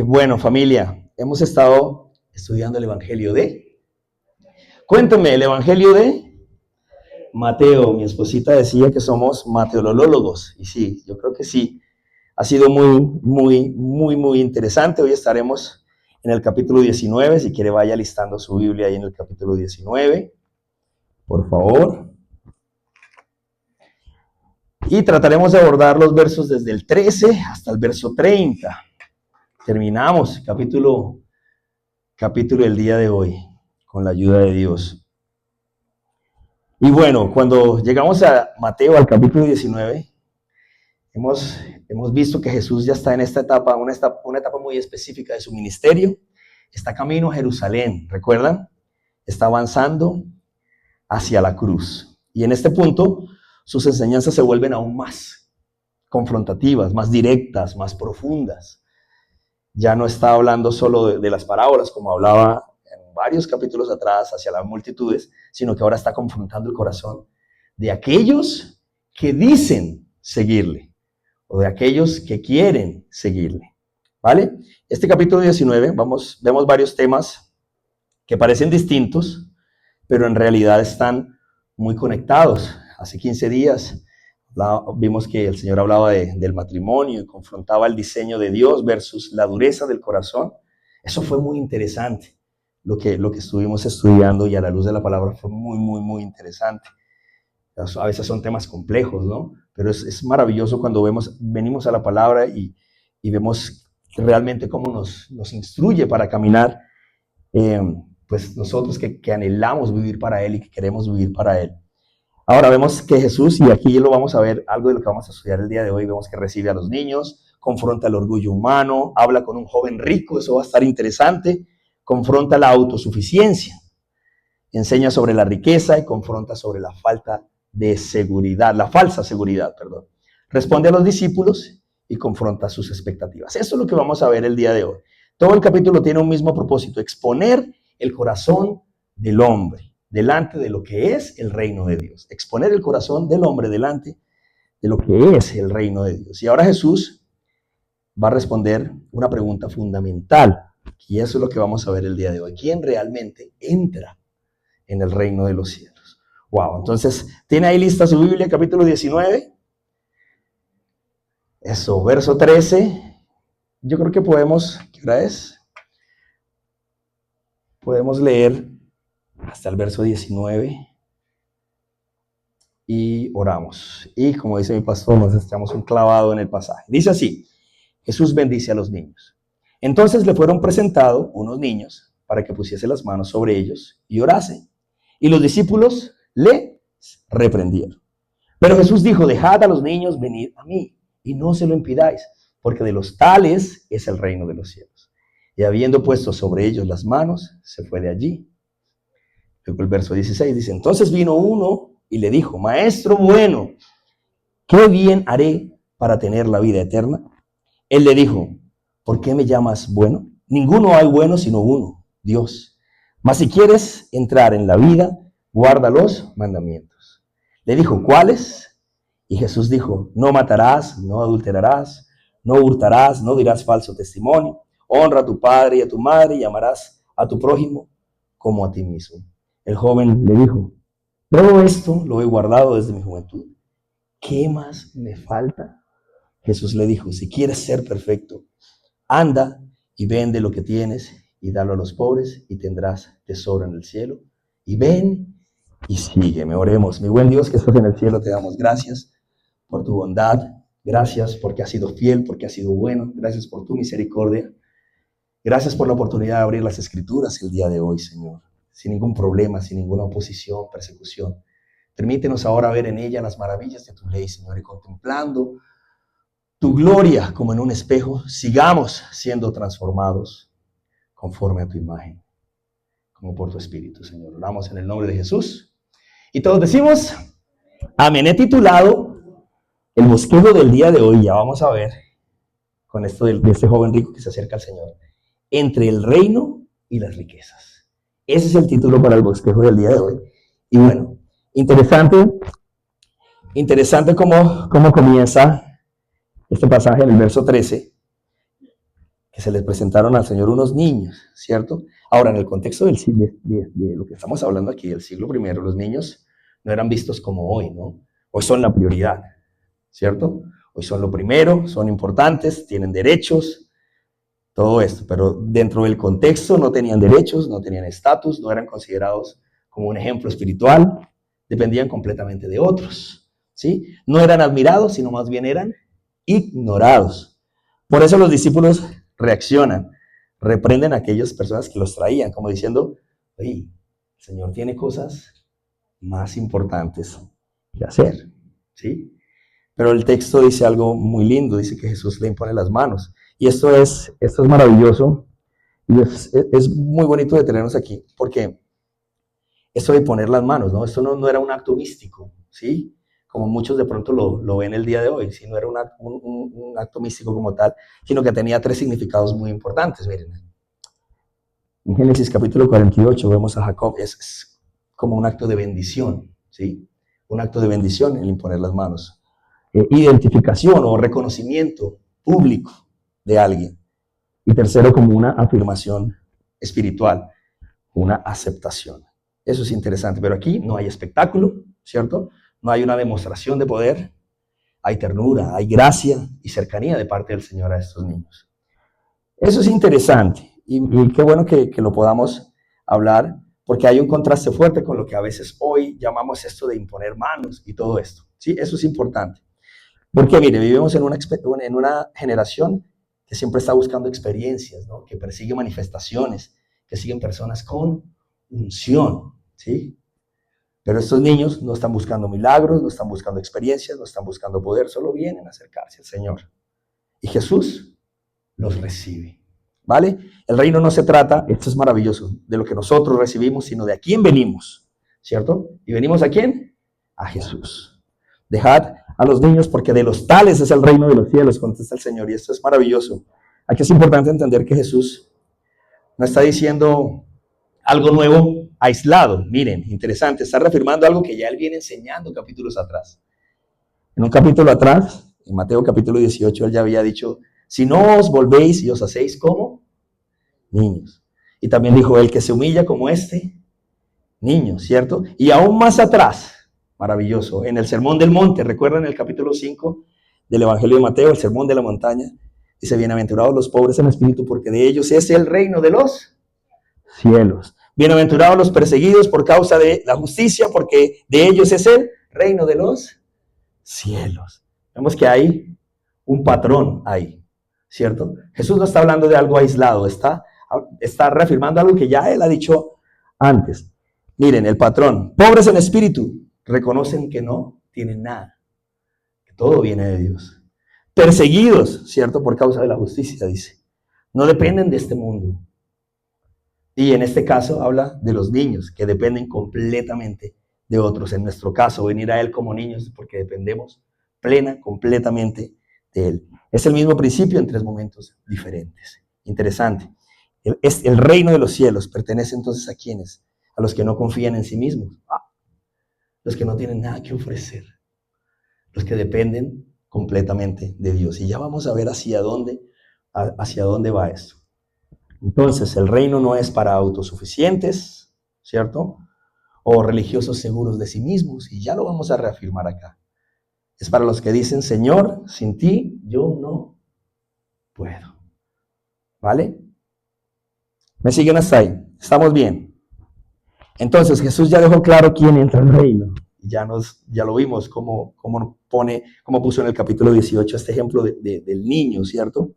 Bueno, familia, hemos estado estudiando el Evangelio de... Cuéntame, el Evangelio de Mateo. Mi esposita decía que somos mateolólogos. Y sí, yo creo que sí. Ha sido muy interesante. Hoy estaremos en el capítulo 19. Si quiere, vaya listando su Biblia ahí en el capítulo 19. Por favor. Y trataremos de abordar los versos desde el 13 hasta el verso 30. Terminamos capítulo del día de hoy, con la ayuda de Dios. Y bueno, cuando llegamos a Mateo, al capítulo 19, hemos visto que Jesús ya está en esta etapa, una etapa muy específica de su ministerio. Está camino a Jerusalén, ¿recuerdan? Está avanzando hacia la cruz. Y en este punto, sus enseñanzas se vuelven aún más confrontativas, más directas, más profundas. Ya no está hablando solo de las parábolas, como hablaba en varios capítulos atrás, hacia las multitudes, sino que ahora está confrontando el corazón de aquellos que dicen seguirle, o de aquellos que quieren seguirle, ¿vale? Este capítulo 19, vemos varios temas que parecen distintos, pero en realidad están muy conectados. Hace 15 días vimos que el Señor hablaba del matrimonio y confrontaba el diseño de Dios versus la dureza del corazón. Eso fue muy interesante, lo que estuvimos estudiando, y a la luz de la palabra fue muy interesante. A veces son temas complejos, ¿no? Pero es maravilloso cuando venimos a la palabra y vemos realmente cómo nos instruye para caminar, pues nosotros que anhelamos vivir para Él y que queremos vivir para Él. Ahora vemos que Jesús, y aquí lo vamos a ver, algo de lo que vamos a estudiar el día de hoy, vemos que recibe a los niños, confronta el orgullo humano, habla con un joven rico, eso va a estar interesante, confronta la autosuficiencia, enseña sobre la riqueza y confronta sobre la falta de seguridad, la falsa seguridad, perdón. Responde a los discípulos y confronta sus expectativas. Eso es lo que vamos a ver el día de hoy. Todo el capítulo tiene un mismo propósito: exponer el corazón del hombre delante de lo que es el reino de Dios. Exponer el corazón del hombre delante de lo que es el reino de Dios. Y ahora Jesús va a responder una pregunta fundamental, y eso es lo que vamos a ver el día de hoy. ¿Quién realmente entra en el reino de los cielos? Wow, entonces, ¿tiene ahí lista su Biblia, capítulo 19? Eso, verso 13. Yo creo que podemos, ¿qué hora es? Podemos leer hasta el verso 19 y oramos. Y como dice mi pastor, nos echamos un clavado en el pasaje. Dice así: Jesús bendice a los niños. Entonces le fueron presentados unos niños para que pusiese las manos sobre ellos y orase. Y los discípulos le reprendieron. Pero Jesús dijo: dejad a los niños venir a mí y no se lo impidáis, porque de los tales es el reino de los cielos. Y habiendo puesto sobre ellos las manos, se fue de allí. Luego el verso 16 dice: entonces vino uno y le dijo: Maestro bueno, ¿qué bien haré para tener la vida eterna? Él le dijo: ¿por qué me llamas bueno? Ninguno hay bueno sino uno, Dios. Mas si quieres entrar en la vida, guarda los mandamientos. Le dijo: ¿cuáles? Y Jesús dijo: no matarás, no adulterarás, no hurtarás, no dirás falso testimonio, honra a tu padre y a tu madre y amarás a tu prójimo como a ti mismo. El joven le dijo: todo esto lo he guardado desde mi juventud. ¿Qué más me falta? Jesús le dijo: si quieres ser perfecto, anda y vende lo que tienes y dalo a los pobres y tendrás tesoro en el cielo. Y ven y sígueme. Oremos. Mi buen Dios que estás en el cielo, te damos gracias por tu bondad. Gracias porque has sido fiel, porque has sido bueno. Gracias por tu misericordia. Gracias por la oportunidad de abrir las Escrituras el día de hoy, Señor, sin ningún problema, sin ninguna oposición, persecución. Permítenos ahora ver en ella las maravillas de tu ley, Señor, y contemplando tu gloria como en un espejo, sigamos siendo transformados conforme a tu imagen, como por tu Espíritu, Señor. Oramos en el nombre de Jesús. Y todos decimos amén. He titulado el bosquejo del día de hoy, ya vamos a ver, con esto de este joven rico que se acerca al Señor: entre el reino y las riquezas. Ese es el título para el bosquejo del día de hoy. Y bueno, interesante cómo comienza este pasaje en el verso 13. que se les presentaron al Señor unos niños, ¿cierto? Ahora, en el contexto del siglo, de lo que estamos hablando aquí, del siglo I, los niños no eran vistos como hoy, ¿no? Hoy son la prioridad, ¿cierto? Hoy son lo primero, son importantes, tienen derechos, todo esto, pero dentro del contexto no tenían derechos, no tenían estatus, no eran considerados como un ejemplo espiritual, dependían completamente de otros, ¿sí? No eran admirados, sino más bien eran ignorados. Por eso los discípulos reaccionan, reprenden a aquellas personas que los traían, como diciendo, oye, el Señor tiene cosas más importantes que hacer, ¿sí? Pero el texto dice algo muy lindo, dice que Jesús le impone las manos. Y esto es maravilloso y es muy bonito detenernos aquí, porque esto de poner las manos, ¿no? Esto no era un acto místico, ¿sí? Como muchos de pronto lo ven el día de hoy, si no era un acto místico como tal, sino que tenía tres significados muy importantes, miren. En Génesis capítulo 48 vemos a Jacob, es como un acto de bendición, ¿sí? Un acto de bendición el imponer las manos. Identificación o reconocimiento público de alguien. Y tercero, como una afirmación espiritual, una aceptación. Eso es interesante, pero aquí no hay espectáculo, ¿cierto? No hay una demostración de poder, hay ternura, hay gracia y cercanía de parte del Señor a estos niños. Eso es interesante y qué bueno que lo podamos hablar, porque hay un contraste fuerte con lo que a veces hoy llamamos esto de imponer manos y todo esto, ¿sí? Eso es importante. Porque, mire, vivimos en una generación que siempre está buscando experiencias, ¿no? Que persigue manifestaciones, que siguen personas con unción, ¿sí? Pero estos niños no están buscando milagros, no están buscando experiencias, no están buscando poder, solo vienen a acercarse al Señor. Y Jesús los recibe, ¿vale? El reino no se trata, esto es maravilloso, de lo que nosotros recibimos, sino de a quién venimos, ¿cierto? ¿Y venimos a quién? A Jesús. Dejad a los niños porque de los tales es el reino de los cielos, contesta el Señor, y esto es maravilloso. Aquí es importante entender que Jesús no está diciendo algo nuevo aislado. Miren, interesante, está reafirmando algo que ya él viene enseñando capítulos atrás. En un capítulo atrás, en Mateo capítulo 18, él ya había dicho, si no os volvéis y os hacéis como niños. Y también dijo, el que se humilla como este niño, ¿cierto? Y aún más atrás, maravilloso, en el Sermón del Monte, recuerdan el capítulo 5 del Evangelio de Mateo, el Sermón de la Montaña, dice, bienaventurados los pobres en espíritu, porque de ellos es el reino de los cielos. Bienaventurados los perseguidos por causa de la justicia, porque de ellos es el reino de los cielos. Vemos que hay un patrón ahí, ¿cierto? Jesús no está hablando de algo aislado, está reafirmando algo que ya él ha dicho antes. Miren, el patrón, pobres en espíritu, reconocen que no tienen nada, que todo viene de Dios. Perseguidos, ¿cierto? Por causa de la justicia, dice. No dependen de este mundo. Y en este caso habla de los niños, que dependen completamente de otros. En nuestro caso, venir a Él como niños, porque dependemos completamente de Él. Es el mismo principio en tres momentos diferentes. Interesante. El reino de los cielos pertenece entonces a quienes, a los que no confían en sí mismos, los que no tienen nada que ofrecer, los que dependen completamente de Dios. Y ya vamos a ver hacia dónde va esto. Entonces, el reino no es para autosuficientes, ¿cierto? O religiosos seguros de sí mismos, y ya lo vamos a reafirmar acá. Es para los que dicen, Señor, sin ti yo no puedo. ¿Vale? ¿Me siguen hasta ahí? ¿Estamos bien? Entonces Jesús ya dejó claro quién entra al reino. Ya lo vimos cómo puso en el capítulo 18 este ejemplo del niño, ¿cierto?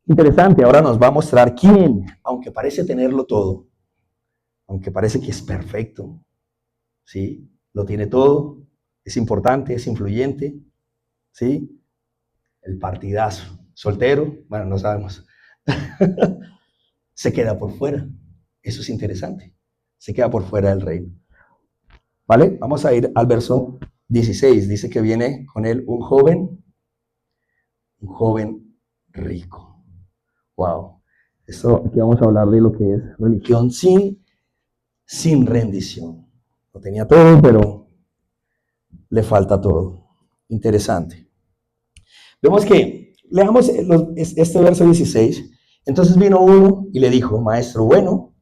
Interesante, ahora nos va a mostrar quién, aunque parece tenerlo todo, aunque parece que es perfecto, ¿sí? Lo tiene todo, es importante, es influyente, ¿sí? El partidazo, soltero, bueno, no sabemos. Se queda por fuera. Eso es interesante. Se queda por fuera del reino. ¿Vale? Vamos a ir al verso 16. Dice que viene con él un joven rico. Wow. Esto aquí vamos a hablar de lo que es religión sin rendición. Lo tenía todo, pero le falta todo. Interesante. Vemos que Leamos este verso 16. Entonces vino uno y le dijo, maestro bueno,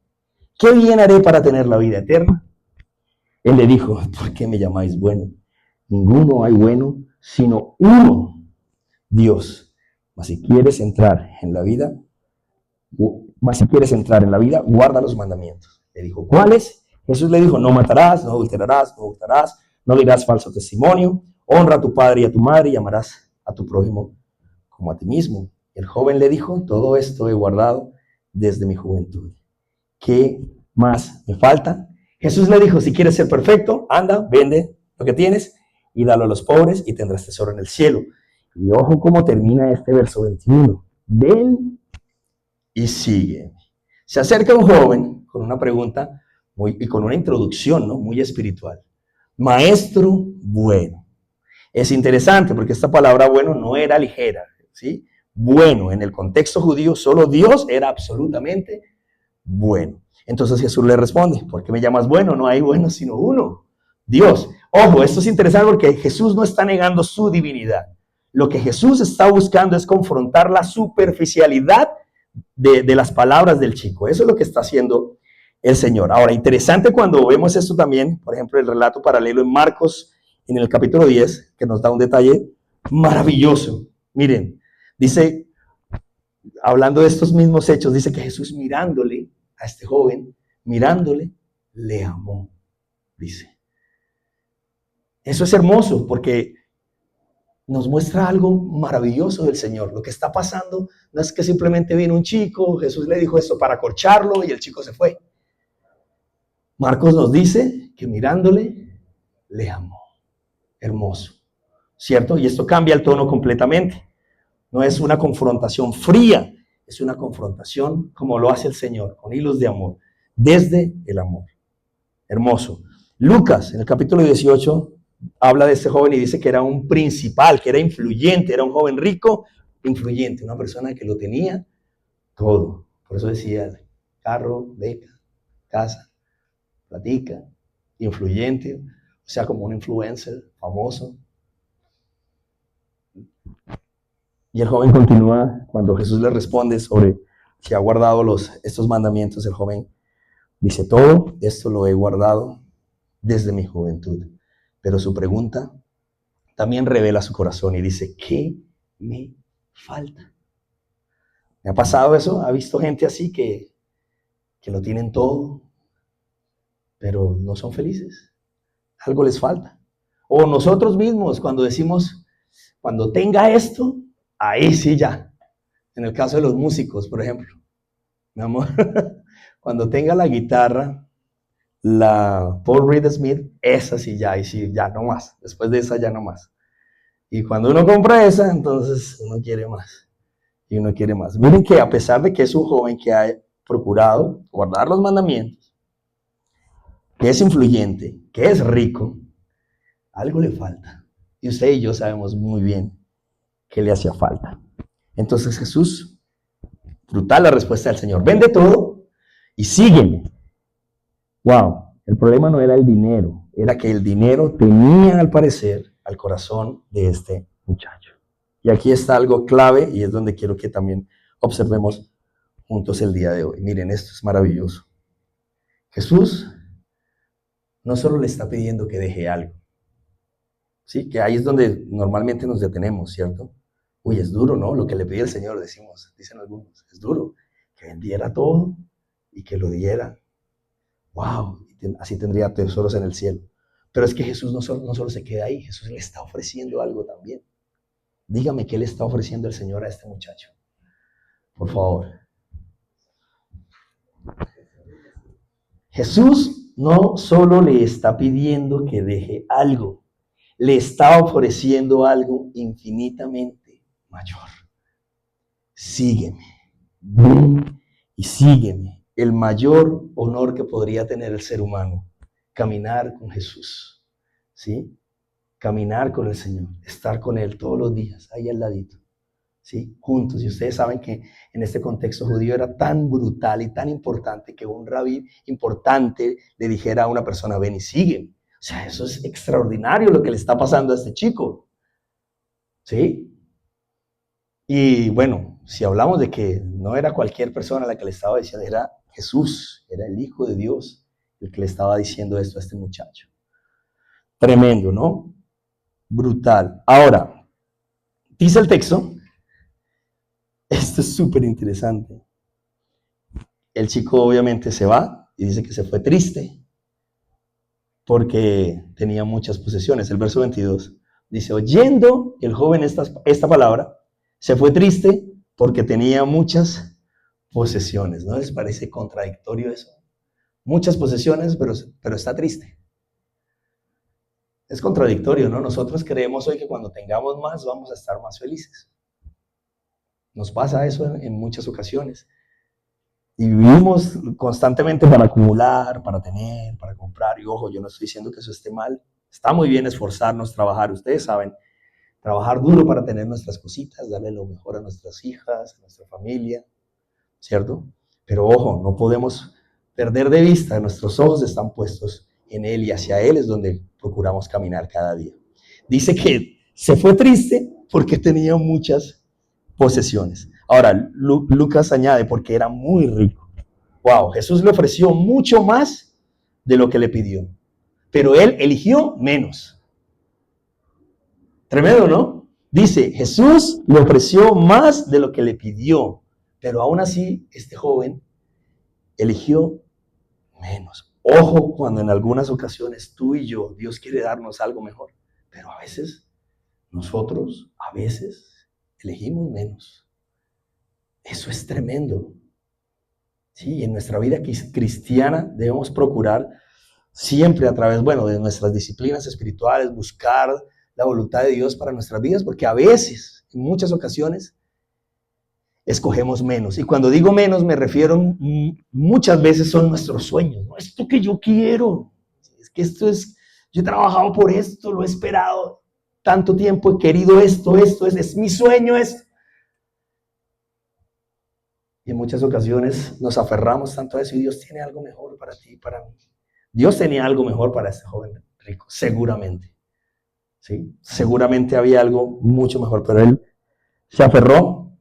¿qué bien haré para tener la vida eterna? Él le dijo, ¿por qué me llamáis bueno? Ninguno hay bueno, sino uno, Dios. Mas si quieres entrar en la vida, guarda los mandamientos. Le dijo, ¿cuáles? Jesús le dijo, no matarás, no adulterarás, no hurtarás, no dirás falso testimonio, honra a tu padre y a tu madre y amarás a tu prójimo como a ti mismo. El joven le dijo, todo esto he guardado desde mi juventud. ¿Qué más me falta? Jesús le dijo, si quieres ser perfecto, anda, vende lo que tienes y dalo a los pobres y tendrás tesoro en el cielo. Y ojo cómo termina este verso 21. Ven y sigue. Se acerca un joven con una pregunta y con una introducción, ¿no?, muy espiritual. Maestro bueno. Es interesante porque esta palabra bueno no era ligera, ¿sí? Bueno, en el contexto judío, solo Dios era absolutamente bueno. Entonces Jesús le responde, ¿por qué me llamas bueno? No hay bueno sino uno, Dios. Ojo, esto es interesante porque Jesús no está negando su divinidad. Lo que Jesús está buscando es confrontar la superficialidad de las palabras del chico. Eso es lo que está haciendo el Señor. Ahora, interesante cuando vemos esto también, por ejemplo, el relato paralelo en Marcos, en el capítulo 10, que nos da un detalle maravilloso. Miren, dice, hablando de estos mismos hechos, dice que Jesús mirándole a este joven, mirándole, le amó, dice. Eso es hermoso porque nos muestra algo maravilloso del Señor. Lo que está pasando no es que simplemente vino un chico, Jesús le dijo esto para acorcharlo y el chico se fue. Marcos nos dice que mirándole, le amó. Hermoso, ¿cierto? Y esto cambia el tono completamente. No es una confrontación fría, es una confrontación como lo hace el Señor, con hilos de amor, desde el amor. Hermoso. Lucas, en el capítulo 18, habla de este joven y dice que era un principal, que era influyente, era un joven rico, influyente, una persona que lo tenía todo. Por eso decía, carro, beca, casa, platica, influyente, o sea, como un influencer famoso. Y el joven continúa, cuando Jesús le responde sobre si ha guardado estos mandamientos, el joven dice, todo esto lo he guardado desde mi juventud. Pero su pregunta también revela su corazón y dice, ¿qué me falta? ¿Me ha pasado eso? ¿Ha visto gente así que lo tienen todo, pero no son felices? Algo les falta. O nosotros mismos cuando decimos, cuando tenga esto, ahí sí ya. En el caso de los músicos, por ejemplo, mi amor, cuando tenga la guitarra, la Paul Reed Smith, esa sí ya, y sí, ya no más. Después de esa ya no más. Y cuando uno compra esa, entonces uno quiere más. Y uno quiere más. Miren que a pesar de que es un joven que ha procurado guardar los mandamientos, que es influyente, que es rico, algo le falta. Y usted y yo sabemos muy bien que le hacía falta. Entonces Jesús, brutal la respuesta del Señor, vende todo y sígueme. Wow, el problema no era el dinero, era que el dinero tenía al parecer al corazón de este muchacho. Y aquí está algo clave y es donde quiero que también observemos juntos el día de hoy. Miren, esto es maravilloso. Jesús no solo le está pidiendo que deje algo, ¿sí? Que ahí es donde normalmente nos detenemos, ¿cierto? Uy, es duro, ¿no? Lo que le pide el Señor, dicen algunos, es duro. Que vendiera todo y que lo diera. ¡Wow! Así tendría tesoros en el cielo. Pero es que Jesús no solo se queda ahí, Jesús le está ofreciendo algo también. Dígame qué le está ofreciendo el Señor a este muchacho. Por favor. Jesús no solo le está pidiendo que deje algo, le está ofreciendo algo infinitamente mayor. Sígueme, ven y sígueme. El mayor honor que podría tener el ser humano, caminar con Jesús, ¿sí? Caminar con el Señor, estar con Él todos los días, ahí al ladito, ¿sí? Juntos. Y ustedes saben que en este contexto judío era tan brutal y tan importante que un rabí importante le dijera a una persona, ven y sígueme. O sea, eso es extraordinario lo que le está pasando a este chico, ¿sí? Y bueno, si hablamos de que no era cualquier persona la que le estaba diciendo, era Jesús, era el Hijo de Dios el que le estaba diciendo esto a este muchacho. Tremendo, ¿no? Brutal. Ahora, dice el texto, esto es súper interesante. El chico obviamente se va y dice que se fue triste porque tenía muchas posesiones. El verso 22 dice, oyendo el joven esta palabra, se fue triste porque tenía muchas posesiones. ¿No les parece contradictorio eso? Muchas posesiones, pero está triste. Es contradictorio, ¿no? Nosotros creemos hoy que cuando tengamos más vamos a estar más felices. Nos pasa eso en muchas ocasiones. Y vivimos constantemente para acumular, para tener, para comprar. Y ojo, yo no estoy diciendo que eso esté mal. Está muy bien esforzarnos, trabajar. Ustedes saben, trabajar duro para tener nuestras cositas, darle lo mejor a nuestras hijas, a nuestra familia, ¿cierto? Pero ojo, no podemos perder de vista, nuestros ojos están puestos en Él y hacia Él es donde procuramos caminar cada día. Dice que se fue triste porque tenía muchas posesiones. Ahora, Lucas añade, porque era muy rico. Wow, Jesús le ofreció mucho más de lo que le pidió, pero él eligió menos. Tremendo, ¿no? Dice, Jesús le ofreció más de lo que le pidió, pero aún así, este joven eligió menos. Ojo cuando en algunas ocasiones tú y yo, Dios quiere darnos algo mejor, pero a veces nosotros, elegimos menos. Eso es tremendo. Sí, en nuestra vida cristiana debemos procurar siempre a través, bueno, de nuestras disciplinas espirituales, buscar la voluntad de Dios para nuestras vidas, porque a veces, en muchas ocasiones, escogemos menos. Y cuando digo menos, me refiero, muchas veces son nuestros sueños, ¿no? Esto que yo quiero, es que esto es, yo he trabajado por esto, lo he esperado tanto tiempo, he querido esto es mi sueño, esto. Y en muchas ocasiones nos aferramos tanto a eso y Dios tiene algo mejor para ti y para mí. Dios tenía algo mejor para este joven rico, seguramente. ¿Sí? Seguramente había algo mucho mejor, pero él se aferró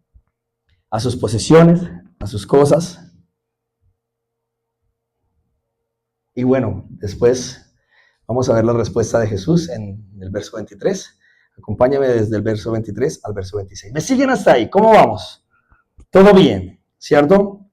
a sus posesiones, a sus cosas. Y bueno, después vamos a ver la respuesta de Jesús en el verso 23. Acompáñame desde el verso 23 al verso 26. ¿Me siguen hasta ahí? ¿Cómo vamos? ¿Todo bien? ¿Cierto?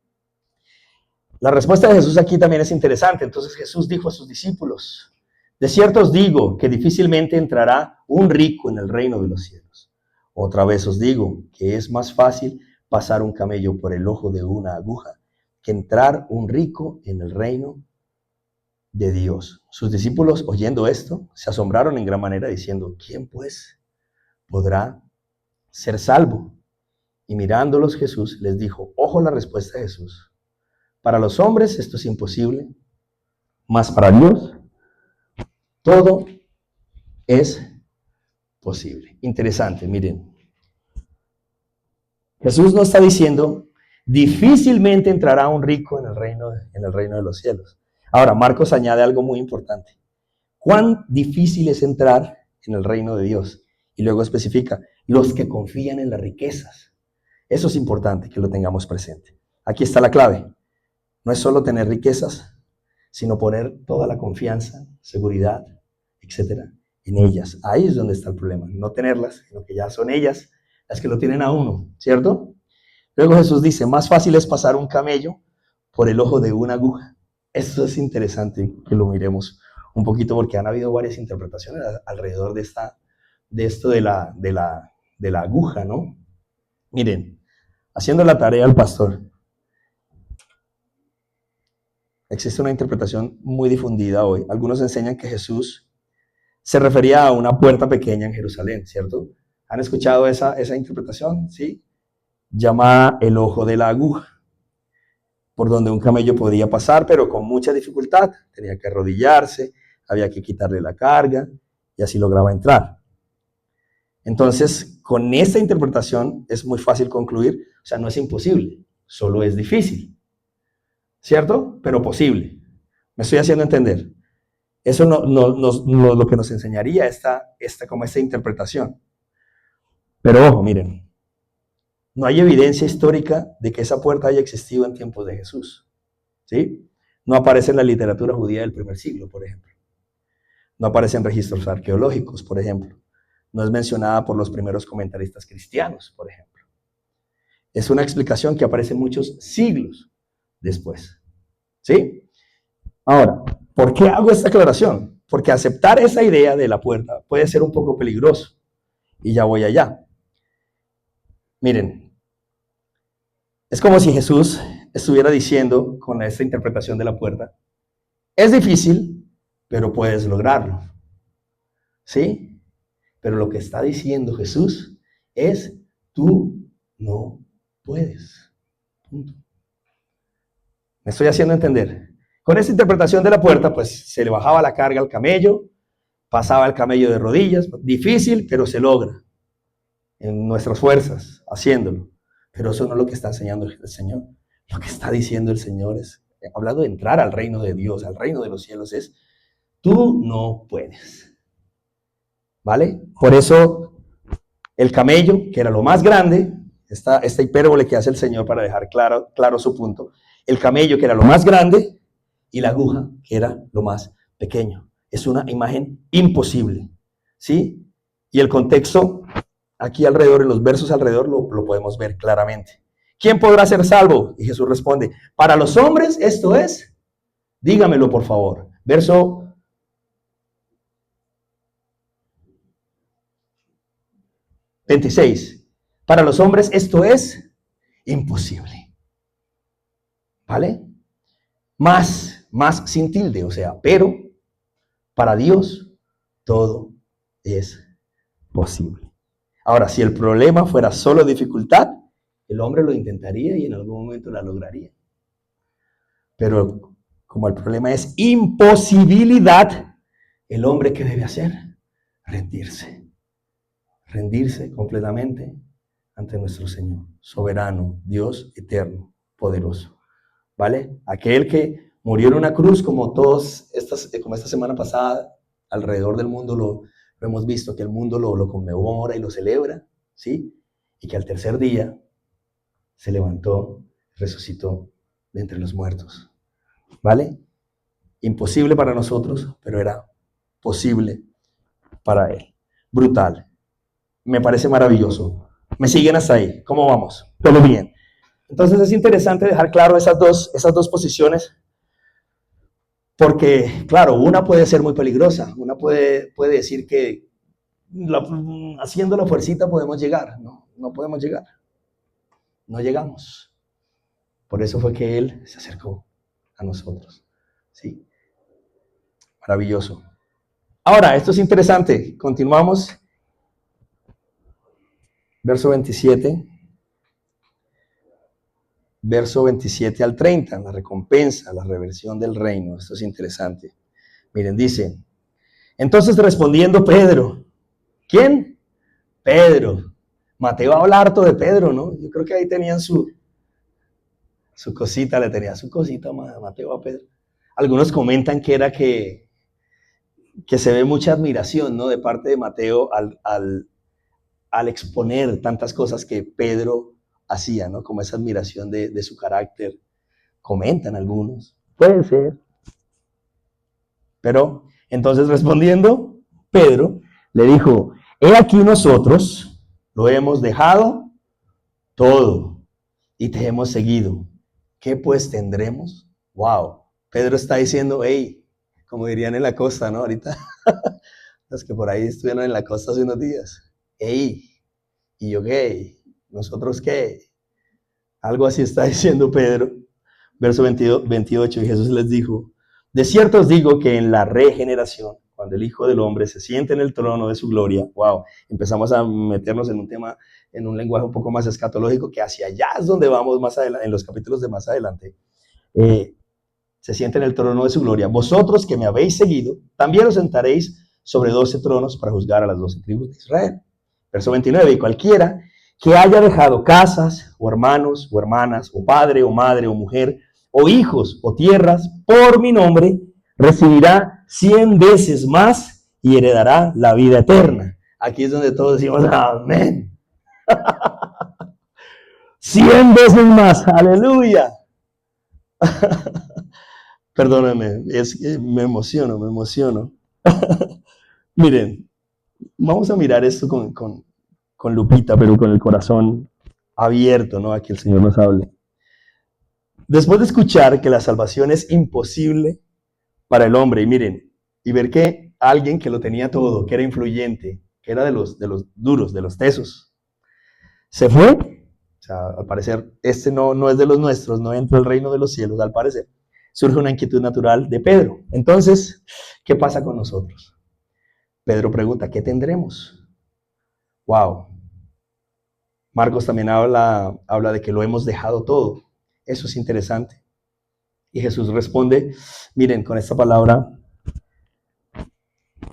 La respuesta de Jesús aquí también es interesante. Entonces Jesús dijo a sus discípulos, de cierto os digo que difícilmente entrará un rico en el reino de los cielos. Otra vez os digo que es más fácil pasar un camello por el ojo de una aguja que entrar un rico en el reino de Dios. Sus discípulos, oyendo esto, se asombraron en gran manera diciendo, ¿quién pues podrá ser salvo? Y mirándolos Jesús les dijo, ojo la respuesta de Jesús. Para los hombres esto es imposible, mas para Dios todo es posible. Interesante, miren. Jesús no está diciendo, difícilmente entrará un rico en el reino de los cielos. Ahora, Marcos añade algo muy importante. ¿Cuán difícil es entrar en el reino de Dios? Y luego especifica, los que confían en las riquezas. Eso es importante que lo tengamos presente. Aquí está la clave. No es solo tener riquezas, sino poner toda la confianza, seguridad, etcétera, en ellas. Ahí es donde está el problema. No tenerlas, sino que ya son ellas las que lo tienen a uno, ¿cierto? Luego Jesús dice, más fácil es pasar un camello por el ojo de una aguja. Esto es interesante que lo miremos un poquito porque han habido varias interpretaciones alrededor de esto de la aguja, ¿no? Miren, haciendo la tarea al pastor, existe una interpretación muy difundida hoy. Algunos enseñan que Jesús se refería a una puerta pequeña en Jerusalén, ¿cierto? ¿Han escuchado esa interpretación? ¿Sí? Llamada el ojo de la aguja, por donde un camello podía pasar, pero con mucha dificultad. Tenía que arrodillarse, había que quitarle la carga y así lograba entrar. Entonces, con esta interpretación es muy fácil concluir, o sea, no es imposible, solo es difícil, ¿cierto? Pero posible. ¿Me estoy haciendo entender? Eso no, lo que nos enseñaría esta interpretación. Pero ojo, miren, No hay evidencia histórica de que esa puerta haya existido en tiempos de Jesús. ¿Sí? No aparece en la literatura judía del primer siglo, por ejemplo. No aparece en registros arqueológicos, por ejemplo. No es mencionada por los primeros comentaristas cristianos, por ejemplo. Es una explicación que aparece muchos siglos después. ¿Sí? Ahora, ¿por qué hago esta aclaración? Porque aceptar esa idea de la puerta puede ser un poco peligroso. Y ya voy allá. Miren, es como si Jesús estuviera diciendo con esta interpretación de la puerta, es difícil, pero puedes lograrlo. ¿Sí? Pero lo que está diciendo Jesús es, tú no puedes. Punto. ¿Me estoy haciendo entender? Con esta interpretación de la puerta, pues se le bajaba la carga al camello, pasaba el camello de rodillas, difícil, pero se logra. En nuestras fuerzas, haciéndolo. Pero eso no es lo que está enseñando el Señor. Lo que está diciendo el Señor es, hablando de entrar al reino de Dios, al reino de los cielos, es, tú no puedes. ¿Vale? Por eso, el camello, que era lo más grande, esta hipérbole que hace el Señor para dejar claro su punto, el camello, que era lo más grande, y la aguja, que era lo más pequeño. Es una imagen imposible. ¿Sí? Y el contexto aquí alrededor, en los versos alrededor, lo podemos ver claramente. ¿Quién podrá ser salvo? Y Jesús responde, para los hombres esto es, dígamelo por favor. Verso 26. Para los hombres esto es imposible. ¿Vale? Más sin tilde, o sea, pero para Dios todo es posible. Ahora, si el problema fuera solo dificultad, el hombre lo intentaría y en algún momento la lograría. Pero como el problema es imposibilidad, el hombre, ¿qué debe hacer? Rendirse. Rendirse completamente ante nuestro Señor, soberano, Dios eterno, poderoso. ¿Vale? Aquel que murió en una cruz, como esta semana pasada, alrededor del mundo lo hemos visto, que el mundo lo conmemora y lo celebra, ¿sí? Y que al tercer día se levantó, resucitó de entre los muertos. ¿Vale? Imposible para nosotros, pero era posible para Él. Brutal. Me parece maravilloso. ¿Me siguen hasta ahí? ¿Cómo vamos? Todo bien. Entonces es interesante dejar claro esas dos posiciones, porque, claro, una puede ser muy peligrosa. Una puede decir que haciendo la fuercita podemos llegar. No podemos llegar. No llegamos. Por eso fue que Él se acercó a nosotros. ¿Sí? Maravilloso. Ahora, esto es interesante. Continuamos. Verso 27. Verso 27 al 30, la recompensa, la reversión del reino. Esto es interesante. Miren, dice, entonces respondiendo Pedro, ¿quién? Pedro. Mateo habla harto de Pedro, ¿no? Yo creo que ahí tenían su cosita, le tenía su cosita Mateo a Pedro. Algunos comentan que era que se ve mucha admiración, ¿no? De parte de Mateo al exponer tantas cosas que Pedro hacía, ¿no? Como esa admiración de su carácter. Comentan algunos. Puede ser. Pero entonces respondiendo, Pedro le dijo, he aquí nosotros lo hemos dejado todo y te hemos seguido. ¿Qué pues tendremos? Wow. Pedro está diciendo, hey, como dirían en la costa, ¿no? Ahorita, los que por ahí estuvieron en la costa hace unos días. Hey, ¿y yo qué? ¿Nosotros qué? Algo así está diciendo Pedro. Verso 28, y Jesús les dijo, de cierto os digo que en la regeneración, cuando el Hijo del Hombre se siente en el trono de su gloria, wow, empezamos a meternos en un tema, en un lenguaje un poco más escatológico, que hacia allá es donde vamos más adelante, en los capítulos de más adelante. Se siente en el trono de su gloria. Vosotros que me habéis seguido, también os sentaréis sobre 12 tronos para juzgar a las 12 tribus de Israel. Verso 29, y cualquiera que haya dejado casas, o hermanos, o hermanas, o padre, o madre, o mujer, o hijos, o tierras, por mi nombre, recibirá 100 veces más y heredará la vida eterna. Aquí es donde todos decimos, amén. 100 veces más. Aleluya. Perdóname, es que me emociono. Miren, vamos a mirar esto con lupita, pero con el corazón abierto, ¿no? A que el Señor nos hable. Después de escuchar que la salvación es imposible para el hombre, y miren, y ver que alguien que lo tenía todo, que era influyente, que era de los duros, de los tesos, se fue. O sea, al parecer, este no es de los nuestros, no entra al reino de los cielos, al parecer. Surge una inquietud natural de Pedro. Entonces, ¿qué pasa con nosotros? Pedro pregunta, ¿qué tendremos? Wow. Marcos también habla de que lo hemos dejado todo. Eso es interesante. Y Jesús responde, miren, con esta palabra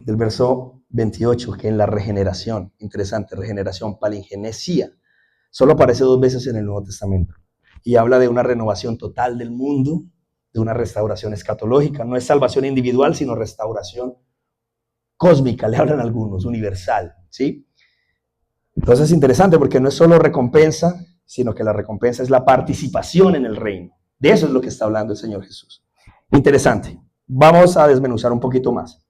del verso 28, que en la regeneración, interesante, regeneración, palingenesia, solo aparece 2 veces en el Nuevo Testamento. Y habla de una renovación total del mundo, de una restauración escatológica. No es salvación individual, sino restauración cósmica, le hablan algunos, universal, ¿sí? Entonces es interesante porque no es solo recompensa, sino que la recompensa es la participación en el reino. De eso es lo que está hablando el Señor Jesús. Interesante. Vamos a desmenuzar un poquito más.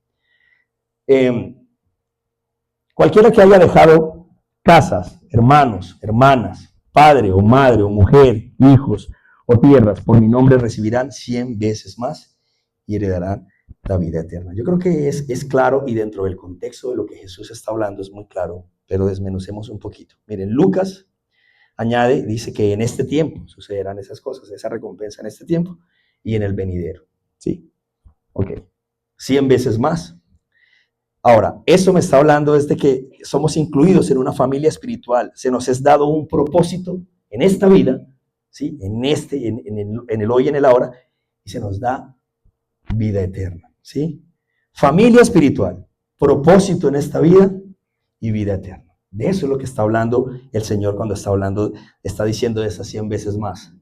Cualquiera que haya dejado casas, hermanos, hermanas, padre o madre o mujer, hijos o tierras, por mi nombre recibirán 100 veces más y heredarán la vida eterna. Yo creo que es claro y dentro del contexto de lo que Jesús está hablando es muy claro, pero desmenucemos un poquito. Miren, Lucas añade, dice que en este tiempo sucederán esas cosas, esa recompensa en este tiempo y en el venidero. ¿Sí? Ok. 100 veces más. Ahora, eso me está hablando desde que somos incluidos en una familia espiritual. Se nos es dado un propósito en esta vida, ¿sí? En el hoy y en el ahora, y se nos da vida eterna, ¿sí? Familia espiritual, propósito en esta vida y vida eterna. De eso es lo que está hablando el Señor cuando está diciendo de esas 100 veces más.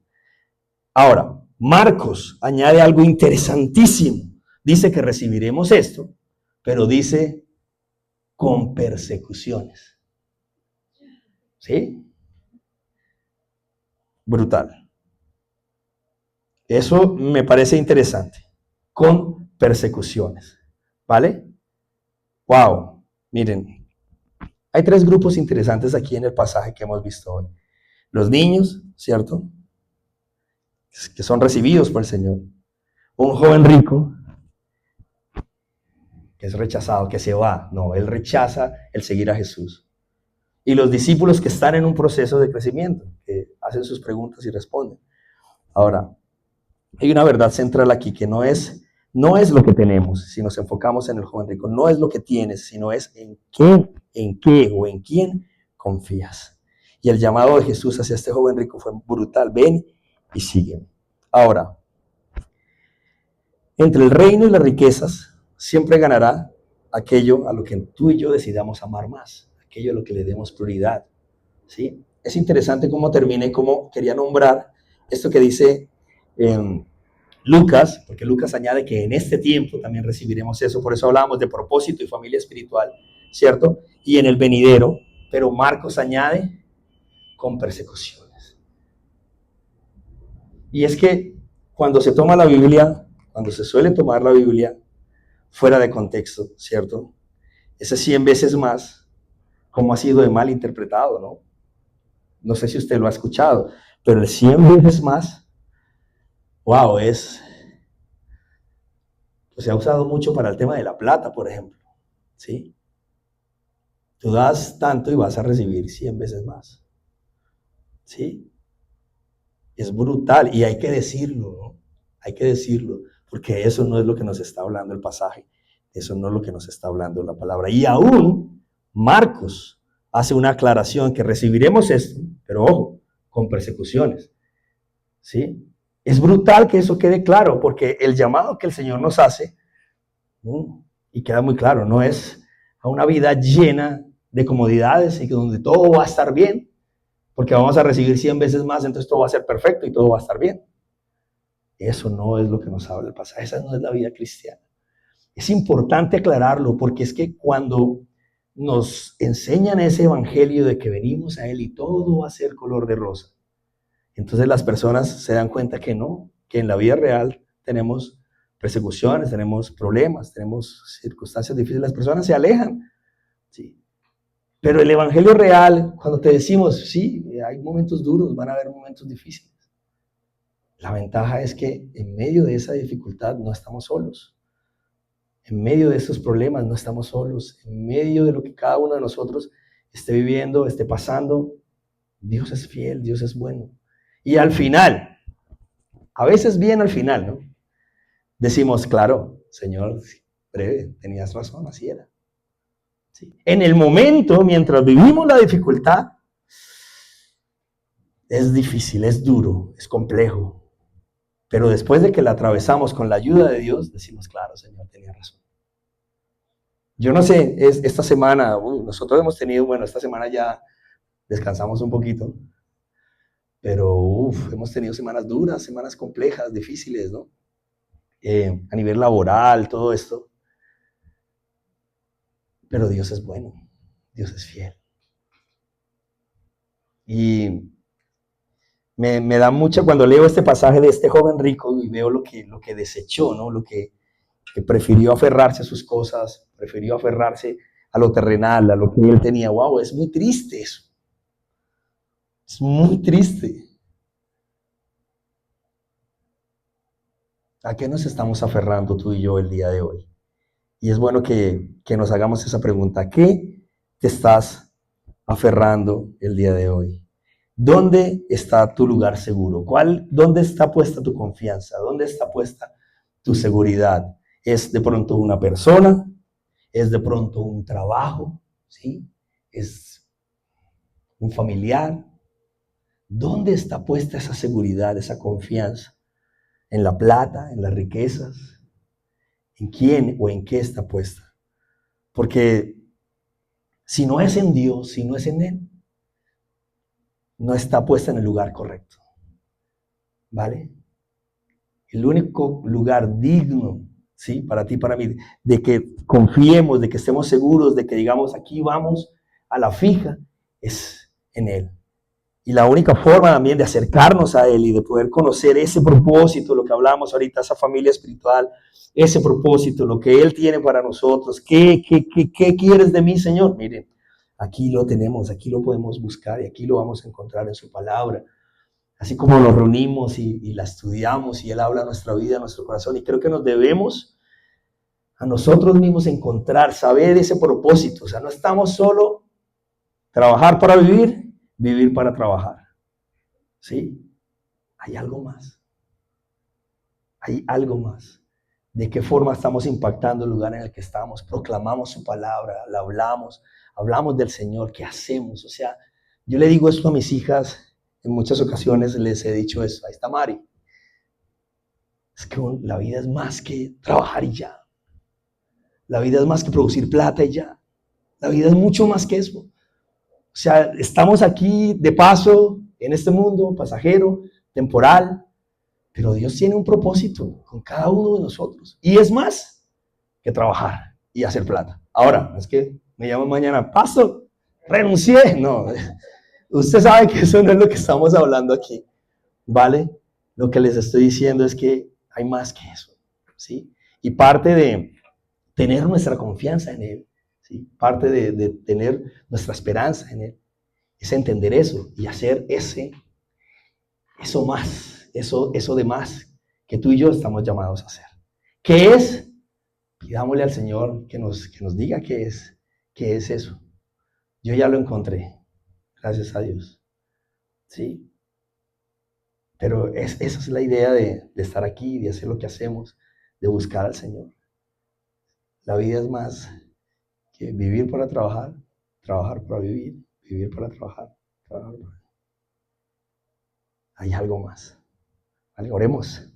Ahora, Marcos añade algo interesantísimo. Dice que recibiremos esto, pero dice con persecuciones. ¿Sí? Brutal. Eso me parece interesante. Con persecuciones. ¿Vale? Wow. Miren, hay 3 grupos interesantes aquí en el pasaje que hemos visto hoy. Los niños, ¿cierto? Que son recibidos por el Señor. Un joven rico que es rechazado, que se va. No, él rechaza el seguir a Jesús. Y los discípulos que están en un proceso de crecimiento, que hacen sus preguntas y responden. Ahora, hay una verdad central aquí que no es lo que tenemos, si nos enfocamos en el joven rico, no es lo que tienes, sino es en qué o en quién confías. Y el llamado de Jesús hacia este joven rico fue brutal. Ven y sígueme. Ahora, entre el reino y las riquezas, siempre ganará aquello a lo que tú y yo decidamos amar más, aquello a lo que le demos prioridad, ¿sí? Es interesante cómo termina y cómo quería nombrar esto que dice Lucas, porque Lucas añade que en este tiempo también recibiremos eso, por eso hablábamos de propósito y familia espiritual, ¿cierto? Y en el venidero, pero Marcos añade con persecuciones. Y es que cuando se toma la Biblia, cuando se suele tomar la Biblia fuera de contexto, ¿cierto? Ese 100 veces más, como ha sido de mal interpretado, ¿no? No sé si usted lo ha escuchado, pero el 100 veces más, wow, se ha usado mucho para el tema de la plata, por ejemplo, ¿sí? Tú das tanto y vas a recibir 100 veces más, ¿sí? Es brutal y hay que decirlo, ¿no? Hay que decirlo, porque eso no es lo que nos está hablando el pasaje, eso no es lo que nos está hablando la palabra. Y aún Marcos hace una aclaración que recibiremos esto, pero ojo, con persecuciones, ¿sí? Es brutal que eso quede claro, porque el llamado que el Señor nos hace, y queda muy claro, no es a una vida llena de comodidades y donde todo va a estar bien, porque vamos a recibir 100 veces más, entonces todo va a ser perfecto y todo va a estar bien. Eso no es lo que nos habla el pasaje, esa no es la vida cristiana. Es importante aclararlo, porque es que cuando nos enseñan ese evangelio de que venimos a Él y todo va a ser color de rosa, Entonces las personas se dan cuenta que no, que en la vida real tenemos persecuciones, tenemos problemas, tenemos circunstancias difíciles, las personas se alejan. ¿Sí? Pero el evangelio real, cuando te decimos, sí, hay momentos duros, van a haber momentos difíciles. La ventaja es que en medio de esa dificultad no estamos solos. En medio de estos problemas no estamos solos. En medio de lo que cada uno de nosotros esté viviendo, esté pasando, Dios es fiel, Dios es bueno. Y al final, a veces bien al final, ¿no? Decimos, claro, Señor, breve, tenías razón, así era. ¿Sí? En el momento, mientras vivimos la dificultad, es difícil, es duro, es complejo. Pero después de que la atravesamos con la ayuda de Dios, decimos, claro, Señor, tenía razón. Yo no sé, esta semana, nosotros hemos tenido, bueno, esta semana ya descansamos un poquito, pero hemos tenido semanas duras, semanas complejas, difíciles, ¿no? A nivel laboral, todo esto. Pero Dios es bueno, Dios es fiel. Y me da mucha, cuando leo este pasaje de este joven rico y veo lo que desechó, ¿no? Que prefirió aferrarse a sus cosas, prefirió aferrarse a lo terrenal, a lo que él tenía. Wow, es muy triste eso. Es muy triste. ¿A qué nos estamos aferrando tú y yo el día de hoy? Y es bueno que nos hagamos esa pregunta. ¿A qué te estás aferrando el día de hoy? ¿Dónde está tu lugar seguro? ¿Dónde está puesta tu confianza? ¿Dónde está puesta tu seguridad? ¿Es de pronto una persona? ¿Es de pronto un trabajo? ¿Sí? ¿Es un familiar? ¿Dónde está puesta esa seguridad, esa confianza? ¿En la plata? ¿En las riquezas? ¿En quién o en qué está puesta? Porque si no es en Dios, si no es en Él, no está puesta en el lugar correcto. ¿Vale? El único lugar digno, ¿sí? Para ti, para mí, de que confiemos, de que estemos seguros, de que digamos aquí vamos a la fija, es en Él. Y la única forma también de acercarnos a Él y de poder conocer ese propósito, lo que hablamos ahorita, esa familia espiritual, ese propósito, lo que Él tiene para nosotros. ¿Qué quieres de mí, Señor? Miren, aquí lo tenemos, aquí lo podemos buscar y aquí lo vamos a encontrar en su palabra. Así como nos reunimos y la estudiamos y Él habla a nuestra vida, a nuestro corazón. Y creo que nos debemos a nosotros mismos encontrar, saber ese propósito. O sea, no estamos solo trabajar para vivir, vivir para trabajar. ¿Sí? Hay algo más. Hay algo más. ¿De qué forma estamos impactando el lugar en el que estamos? Proclamamos su palabra, la hablamos del Señor, ¿qué hacemos? O sea, yo le digo esto a mis hijas, en muchas ocasiones les he dicho eso. Ahí está Mari. Es que la vida es más que trabajar y ya. La vida es más que producir plata y ya. La vida es mucho más que eso. O sea, estamos aquí de paso en este mundo, pasajero, temporal, pero Dios tiene un propósito con cada uno de nosotros. Y es más que trabajar y hacer plata. Ahora, es que me llaman mañana, paso, renuncié. No, usted sabe que eso no es lo que estamos hablando aquí, ¿vale? Lo que les estoy diciendo es que hay más que eso, ¿sí? Y parte de tener nuestra confianza en Él, ¿sí? Parte de tener nuestra esperanza en Él, es entender eso y hacer eso más, eso de más que tú y yo estamos llamados a hacer. ¿Qué es? Pidámosle al Señor que nos diga qué es eso. Yo ya lo encontré, gracias a Dios, ¿sí? Pero esa es la idea de estar aquí, de hacer lo que hacemos, de buscar al Señor. La vida es más que vivir para trabajar, trabajar para vivir, vivir para trabajar, trabajar para... Hay algo más. Vale, oremos.